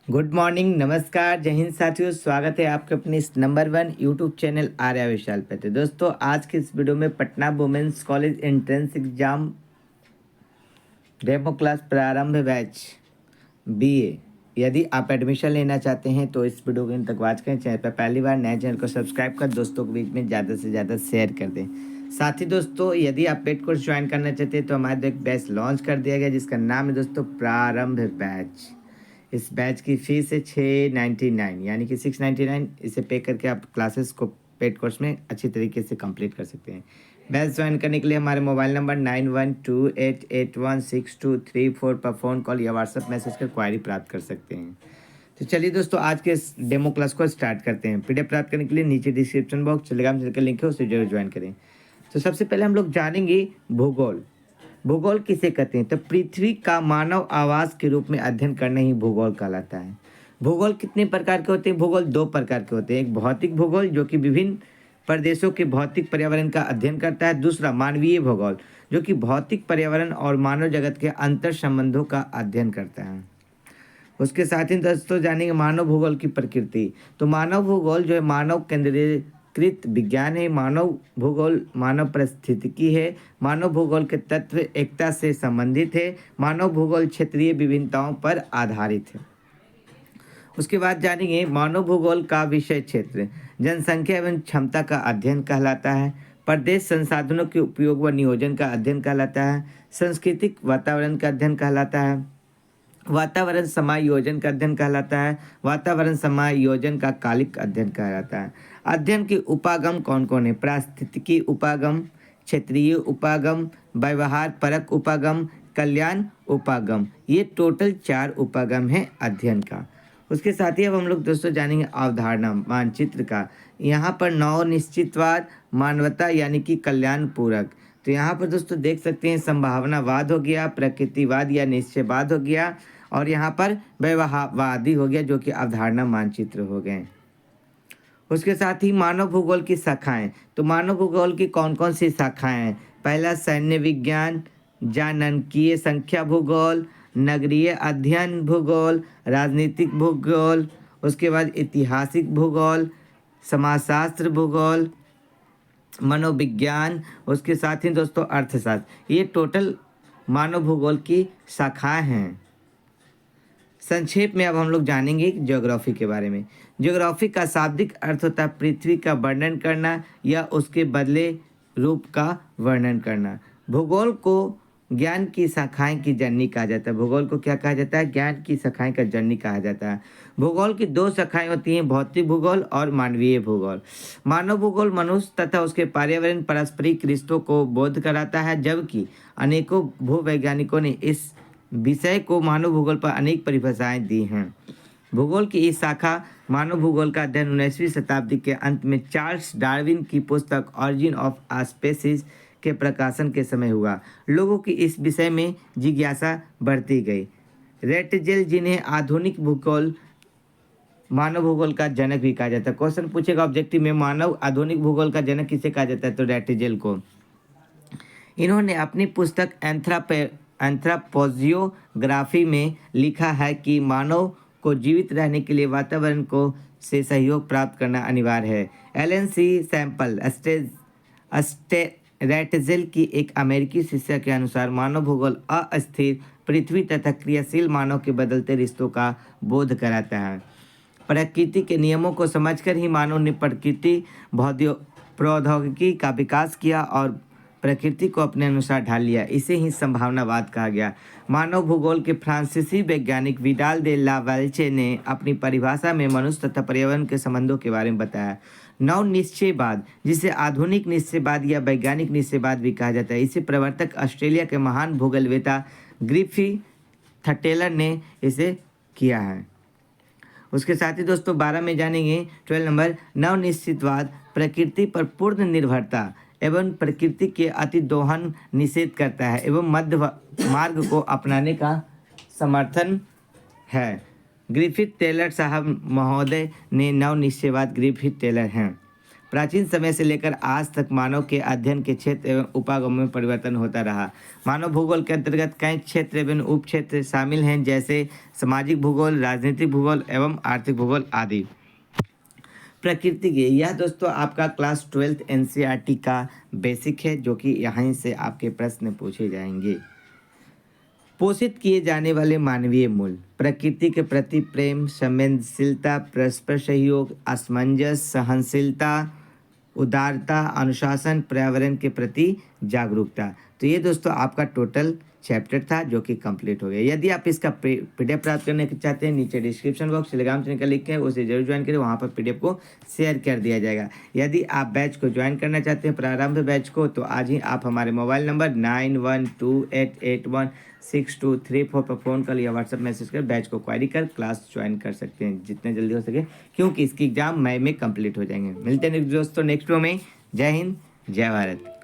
Good morning, नमस्कार, जय हिंद साथियों। स्वागत है आपके अपने इस नंबर 1 यूट्यूब चैनल आर्या विशाल पे। तो दोस्तों, आज के इस वीडियो में Patna women's college entrance exam demo class प्रारंभ बैच बीए, यदि आप एडमिशन लेना चाहते हैं तो इस वीडियो को इन तक वॉच करें। चैनल पर पहली बार नए चैनल को सब्सक्राइब कर दोस्तों के बीच में ज़्यादा से ज़्यादा शेयर कर दें। साथ ही दोस्तों, यदि आप पेड कोर्स ज्वाइन करना चाहते हैं तो हमारे एक बैच लॉन्च कर दिया गया जिसका नाम है दोस्तों प्रारंभ बैच। इस बैच की फ़ीस है 699, यानी कि 699। इसे पे करके आप क्लासेस को पेड कोर्स में अच्छी तरीके से कंप्लीट कर सकते हैं। बैच ज्वाइन करने के लिए हमारे मोबाइल नंबर 9128816234 पर फ़ोन कॉल या व्हाट्सएप मैसेज कर क्वायरी प्राप्त कर सकते हैं। तो चलिए दोस्तों, आज के इस डेमो क्लास को स्टार्ट करते हैं। पीडीएफ प्राप्त करने के लिए नीचे डिस्क्रिप्शन बॉक्स टेलीग्राम चैनल का लिंक है, उसे जरूर ज्वाइन करें। तो सबसे पहले हम लोग जानेंगे भूगोल। भूगोल किसे कहते हैं? तो पृथ्वी का मानव आवास के रूप में अध्ययन करना ही भूगोल कहलाता है। भूगोल कितने प्रकार के होते हैं? भूगोल दो प्रकार के होते हैं। एक भौतिक भूगोल जो कि विभिन्न प्रदेशों के भौतिक पर्यावरण का अध्ययन करता है। दूसरा मानवीय भूगोल जो कि भौतिक पर्यावरण और मानव जगत के अंतर संबंधों का अध्ययन करता है। उसके साथ ही दोस्तों जानेंगे मानव भूगोल की प्रकृति। तो मानव भूगोल जो है मानव केंद्रीकृत विज्ञान है। मानव भूगोल मानव पारिस्थितिकी है। मानव भूगोल के तत्व एकता से संबंधित है। मानव भूगोल क्षेत्रीय विभिन्नताओं पर आधारित है। उसके बाद जानेंगे मानव भूगोल का विषय क्षेत्र जनसंख्या एवं क्षमता का अध्ययन कहलाता है। प्रदेश संसाधनों के उपयोग व नियोजन का अध्ययन कहलाता है। सांस्कृतिक वातावरण का अध्ययन कहलाता है। वातावरण समायोजन का अध्ययन कहलाता है। वातावरण समायोजन का कालिक अध्ययन कहलाता है। अध्ययन के उपागम कौन कौन है? पारिस्थितिकी उपागम, क्षेत्रीय उपागम, व्यवहार परक उपागम, कल्याण उपागम। ये टोटल 4 उपागम है अध्ययन का। उसके साथ ही अब हम लोग दोस्तों जानेंगे अवधारणा मानचित्र का। यहाँ पर नव निश्चितवाद, मानवता यानी कि कल्याण पूरक। तो यहाँ पर दोस्तों देख सकते हैं संभावनावाद हो गया, प्रकृतिवाद या निश्चयवाद हो गया, और यहाँ पर व्यवहारवादी हो गया जो कि अवधारणा मानचित्र हो गए। उसके साथ ही मानव भूगोल की शाखाएं। तो मानव भूगोल की कौन कौन सी शाखाएं हैं? पहला सैन्य विज्ञान, जानकीय संख्या भूगोल, नगरीय अध्ययन भूगोल, राजनीतिक भूगोल, उसके बाद ऐतिहासिक भूगोल, समाजशास्त्र भूगोल, मनोविज्ञान, उसके साथ ही दोस्तों अर्थशास्त्र। ये टोटल मानव भूगोल की शाखाएं हैं। संक्षेप में अब हम लोग जानेंगे ज्योग्राफी के बारे में। ज्योग्राफी का शाब्दिक अर्थ होता है पृथ्वी का वर्णन करना या उसके बदले रूप का वर्णन करना। भूगोल को ज्ञान की शाखाएं की जननी कहा जाता है। भूगोल को क्या कहा जाता है? ज्ञान की शाखाएं का जननी कहा जाता है। भूगोल की 2 शाखाएं होती हैं, भौतिक भूगोल और मानवीय भूगोल। मानव भूगोल मनुष्य तथा उसके पर्यावरण पारस्परिक रिश्तों को बोध कराता है, जबकि अनेकों भूवैज्ञानिकों ने इस विषय को मानव भूगोल पर अनेक परिभाषाएं दी हैं। भूगोल की इस शाखा मानव भूगोल का अध्ययन 19वीं शताब्दी के अंत में चार्ल्स डार्विन की पुस्तक ऑरिजिन ऑफ आ स्पीशीज के प्रकाशन के समय हुआ। लोगों की इस विषय में जिज्ञासा बढ़ती गई। रेटजेल, जिन्हें आधुनिक भूगोल मानव भूगोल का जनक भी कहा जाता है। क्वेश्चन पूछेगा ऑब्जेक्टिव में, मानव आधुनिक भूगोल का जनक किसे कहा जाता है? तो रेटजेल को। इन्होंने अपनी पुस्तक एंथ्रोपोजियोग्राफी में लिखा है कि मानव को जीवित रहने के लिए वातावरण को से सहयोग प्राप्त करना अनिवार्य है। एलन सी सैम्पल रेटजेल की एक अमेरिकी शिष्य के अनुसार मानव भूगोल अस्थिर पृथ्वी तथा क्रियाशील मानव के बदलते रिश्तों का बोध कराता है। प्रकृति के नियमों को समझकर ही मानव ने प्रौद्योगिकी का विकास किया और प्रकृति को अपने अनुसार ढाल लिया। इसे ही संभावनावाद कहा गया। मानव भूगोल के फ्रांसीसी वैज्ञानिक विडाल दे ला वाल्चे ने अपनी परिभाषा में मनुष्य तथा पर्यावरण के संबंधों के बारे में बताया। नव निश्चयवाद, जिसे आधुनिक निश्चयवाद या वैज्ञानिक निश्चयवाद भी कहा जाता है, इसे प्रवर्तक ऑस्ट्रेलिया के महान भूगोलवेत्ता ग्रिफिथ टेलर ने इसे किया है। उसके साथ ही दोस्तों 12 में जानेंगे 12 नंबर नवनिश्चितवाद प्रकृति पर पूर्ण निर्भरता एवं प्रकृति के अति दोहन निषेध करता है एवं मध्य मार्ग को अपनाने का समर्थन है। ग्रिफिथ टेलर साहब महोदय ने नवनिश्चयवाद ग्रिफिथ टेलर हैं। प्राचीन समय से लेकर आज तक मानव के अध्ययन के क्षेत्र एवं उपागमों में परिवर्तन होता रहा। मानव भूगोल के अंतर्गत कई क्षेत्र एवं उप क्षेत्र शामिल हैं, जैसे सामाजिक भूगोल, राजनीतिक भूगोल एवं आर्थिक भूगोल आदि। प्रकृति के यह दोस्तों आपका क्लास 12th एनसीईआरटी का बेसिक है, जो कि यहीं से आपके प्रश्न पूछे जाएंगे। पोषित किए जाने वाले मानवीय मूल्य: प्रकृति के प्रति प्रेम, संवेदनशीलता, परस्पर सहयोग, असमंजस, सहनशीलता, उदारता, अनुशासन, पर्यावरण के प्रति जागरूकता। तो ये दोस्तों आपका टोटल चैप्टर था, जो कि कंप्लीट हो गया। यदि आप इसका पीडीएफ प्राप्त करने के चाहते हैं, नीचे डिस्क्रिप्शन बॉक्स टेलीग्राम चैनल का लिंक है, उसे जरूर ज्वाइन करें, वहाँ पर पीडीएफ को शेयर कर दिया जाएगा। यदि आप बैच को ज्वाइन करना चाहते हैं, प्रारंभ बैच को, तो आज ही आप हमारे मोबाइल नंबर 9128816234 पर फ़ोन कॉल या व्हाट्सएप मैसेज कर बैच को क्वारी कर क्लास ज्वाइन कर सकते हैं जितने जल्दी हो सके, क्योंकि इसकी एग्ज़ाम मई में कंप्लीट हो जाएंगे। मिलते हैं दोस्तों नेक्स्ट वीडियो में। जय हिंद, जय भारत।